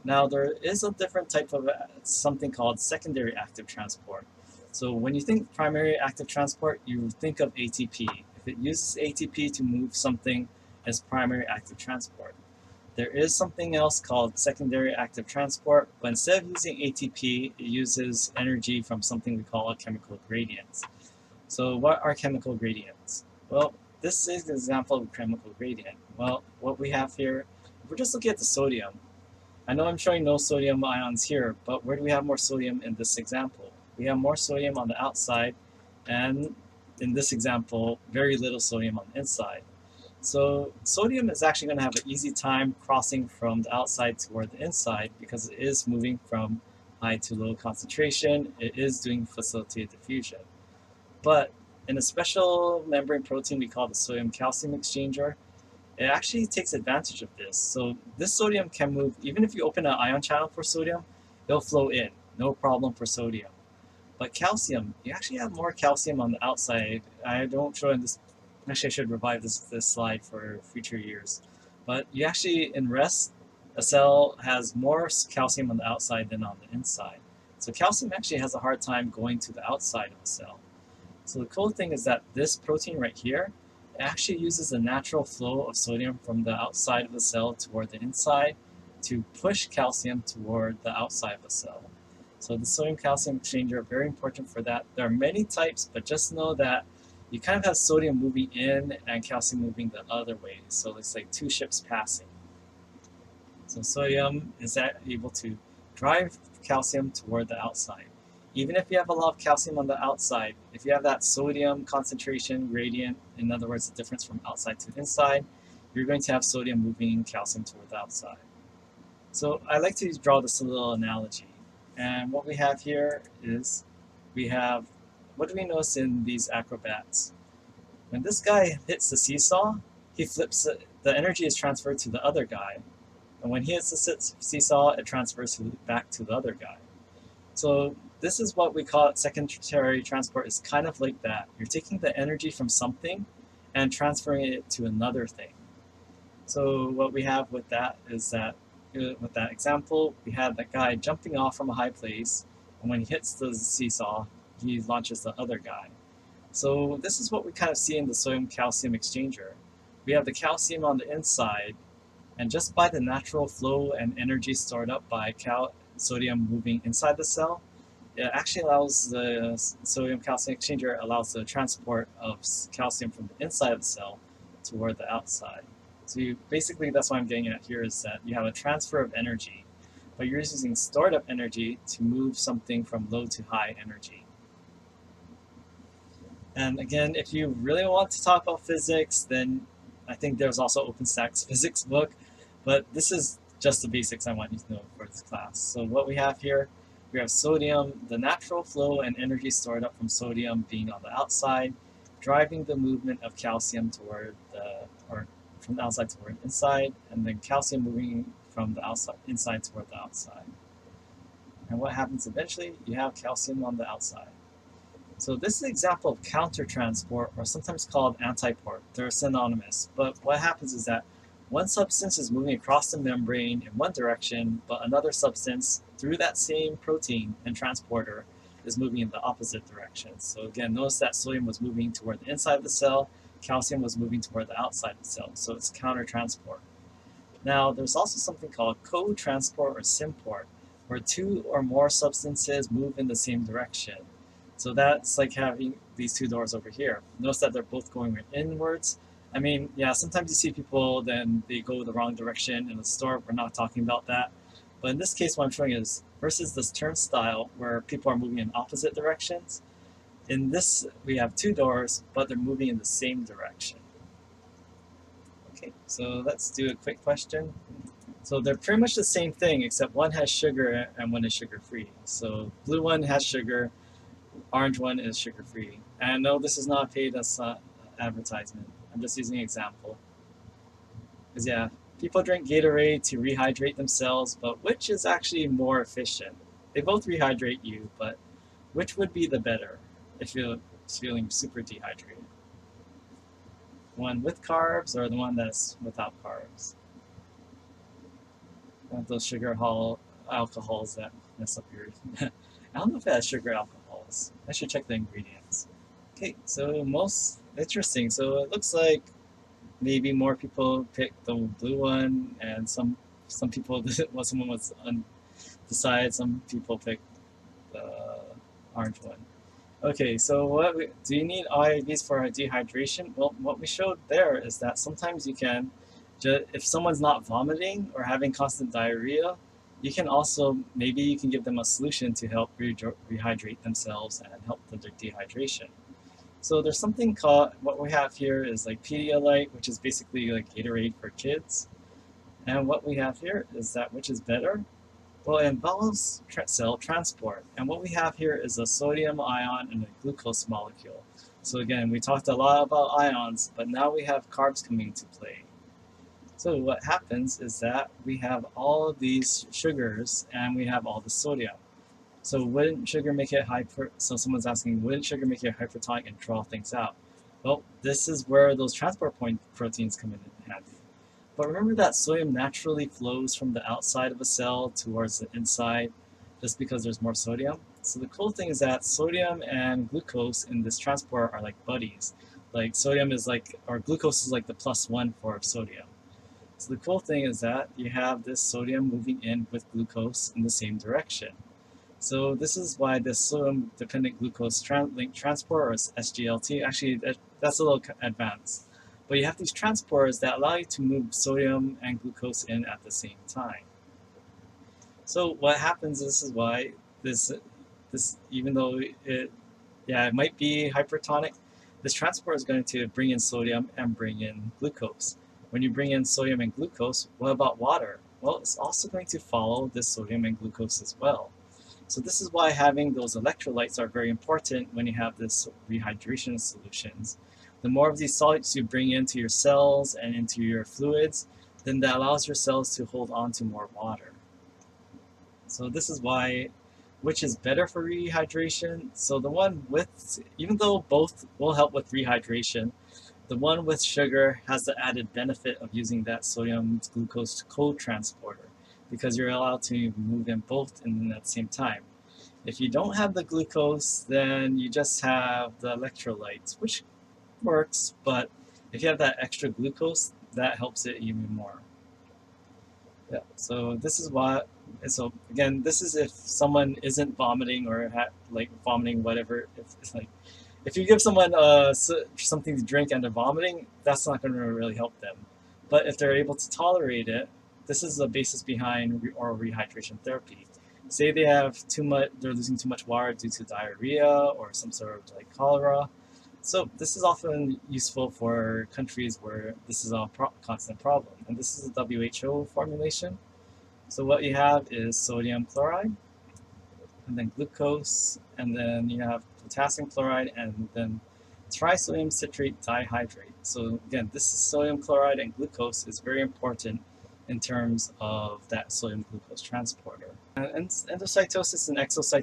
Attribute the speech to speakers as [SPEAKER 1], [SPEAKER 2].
[SPEAKER 1] Now there is a different type of something called secondary active transport. So when you think primary active transport, you think of ATP. If it uses ATP to move something as primary active transport. There is something else called secondary active transport, but instead of using ATP, it uses energy from something we call a chemical gradient. So what are chemical gradients? Well, this is an example of a chemical gradient. Well, what we have here, if we're just looking at the sodium, I know I'm showing no sodium ions here, but where do we have more sodium in this example? We have more sodium on the outside, and in this example, very little sodium on the inside. So sodium is actually going to have an easy time crossing from the outside toward the inside because it is moving from high to low concentration. It is doing facilitated diffusion. But in a special membrane protein we call the sodium-calcium exchanger, it actually takes advantage of this. So this sodium can move, even if you open an ion channel for sodium, it'll flow in, no problem for sodium. But calcium, you actually have more calcium on the outside. I don't show in this, actually I should revive this slide for future years. But you actually, in rest, a cell has more calcium on the outside than on the inside. So calcium actually has a hard time going to the outside of a cell. So the cool thing is that this protein right here actually uses the natural flow of sodium from the outside of the cell toward the inside to push calcium toward the outside of the cell. So the sodium-calcium exchanger is very important for that. There are many types, but just know that you kind of have sodium moving in and calcium moving the other way. So it's like two ships passing. So sodium is able to drive calcium toward the outside. Even if you have a lot of calcium on the outside, if you have that sodium concentration gradient, in other words, the difference from outside to inside, you're going to have sodium moving calcium toward the outside. So I like to draw this little analogy. And what we have here is we have, what do we notice in these acrobats? When this guy hits the seesaw, he flips it, the energy is transferred to the other guy. And when he hits the seesaw, it transfers back to the other guy. So this is what we call it, secondary transport is kind of like that. You're taking the energy from something and transferring it to another thing. So what we have with that is that, with that example, we had that guy jumping off from a high place, and when he hits the seesaw, he launches the other guy. So this is what we kind of see in the sodium-calcium exchanger. We have the calcium on the inside, and just by the natural flow and energy stored up by sodium moving inside the cell, it actually allows the sodium-calcium exchanger allows the transport of calcium from the inside of the cell toward the outside. So basically that's what I'm getting at here is that you have a transfer of energy, but you're using stored up energy to move something from low to high energy. And again, if you really want to talk about physics, then I think there's also OpenStack's physics book, but this is just the basics I want you to know for this class. So what we have here, we have sodium, the natural flow and energy stored up from sodium being on the outside, driving the movement of calcium toward from the outside toward inside, and then calcium moving from the inside toward the outside. And what happens eventually? You have calcium on the outside. So this is an example of countertransport, or sometimes called antiport. They're synonymous, but what happens is that one substance is moving across the membrane in one direction, but another substance through that same protein and transporter is moving in the opposite direction. So again, notice that sodium was moving toward the inside of the cell, calcium was moving toward the outside of the cell, so it's countertransport. Now, there's also something called co-transport or symport, where two or more substances move in the same direction. So that's like having these two doors over here. Notice that they're both going inwards. I mean, yeah, sometimes you see people, then they go the wrong direction in the store. We're not talking about that. But in this case, what I'm showing is versus this turnstile where people are moving in opposite directions. In this, we have two doors, but they're moving in the same direction. Okay, so let's do a quick question. So they're pretty much the same thing, except one has sugar and one is sugar-free. So blue one has sugar, orange one is sugar-free. And no, this is not paid as advertisement. I'm just using an example. Because yeah, people drink Gatorade to rehydrate themselves, but which is actually more efficient? They both rehydrate you, but which would be the better if you're feeling super dehydrated? One with carbs or the one that's without carbs? those alcohols that mess up your. I don't know if it has sugar alcohols. I should check the ingredients. Okay, so most interesting. So it looks like maybe more people picked the blue one, and some people well, someone was undecided. Some people picked the orange one. Okay, so do you need IVs for dehydration? Well, what we showed there is that sometimes you can, if someone's not vomiting or having constant diarrhea, you can also, maybe you can give them a solution to help rehydrate themselves and help with their dehydration. So there's something called, what we have here is like Pedialyte, which is basically like Gatorade for kids. And what we have here is that, which is better? Well, it involves cell transport. And what we have here is a sodium ion and a glucose molecule. So again, we talked a lot about ions, but now we have carbs coming into play. So what happens is that we have all of these sugars and we have all the sodium. So wouldn't sugar make it so someone's asking, wouldn't sugar make it hypertonic and draw things out? Well, this is where those transport point proteins come in handy. But remember that sodium naturally flows from the outside of a cell towards the inside just because there's more sodium. So the cool thing is that sodium and glucose in this transport are like buddies. Like sodium is like, or glucose is like the +1 for sodium. So the cool thing is that you have this sodium moving in with glucose in the same direction. So this is why this sodium-dependent glucose link transport, or SGLT, actually that's a little advanced. But you have these transporters that allow you to move sodium and glucose in at the same time. So what happens, this is why this even though it might be hypertonic, this transporter is going to bring in sodium and bring in glucose. When you bring in sodium and glucose, what about water? Well, it's also going to follow this sodium and glucose as well. So this is why having those electrolytes are very important when you have this rehydration solutions. The more of these solutes you bring into your cells and into your fluids, then that allows your cells to hold on to more water. So this is why, which is better for rehydration? So the one with, even though both will help with rehydration, the one with sugar has the added benefit of using that sodium glucose co-transporter because you're allowed to move in both at the same time. If you don't have the glucose, then you just have the electrolytes, which works, but if you have that extra glucose, that helps it even more. Yeah, so this is what, so again, this is if someone isn't vomiting or like vomiting whatever, if you give someone something to drink and they're vomiting, that's not going to really help them. But if they're able to tolerate it, this is the basis behind oral rehydration therapy. Say they have they're losing too much water due to diarrhea or some sort of like cholera. So this is often useful for countries where this is a constant problem. And this is a WHO formulation. So what you have is sodium chloride, and then glucose, and then you have potassium chloride, and then trisodium citrate dihydrate. So again, this is sodium chloride, and glucose is very important in terms of that sodium glucose transporter. And endocytosis and exocytosis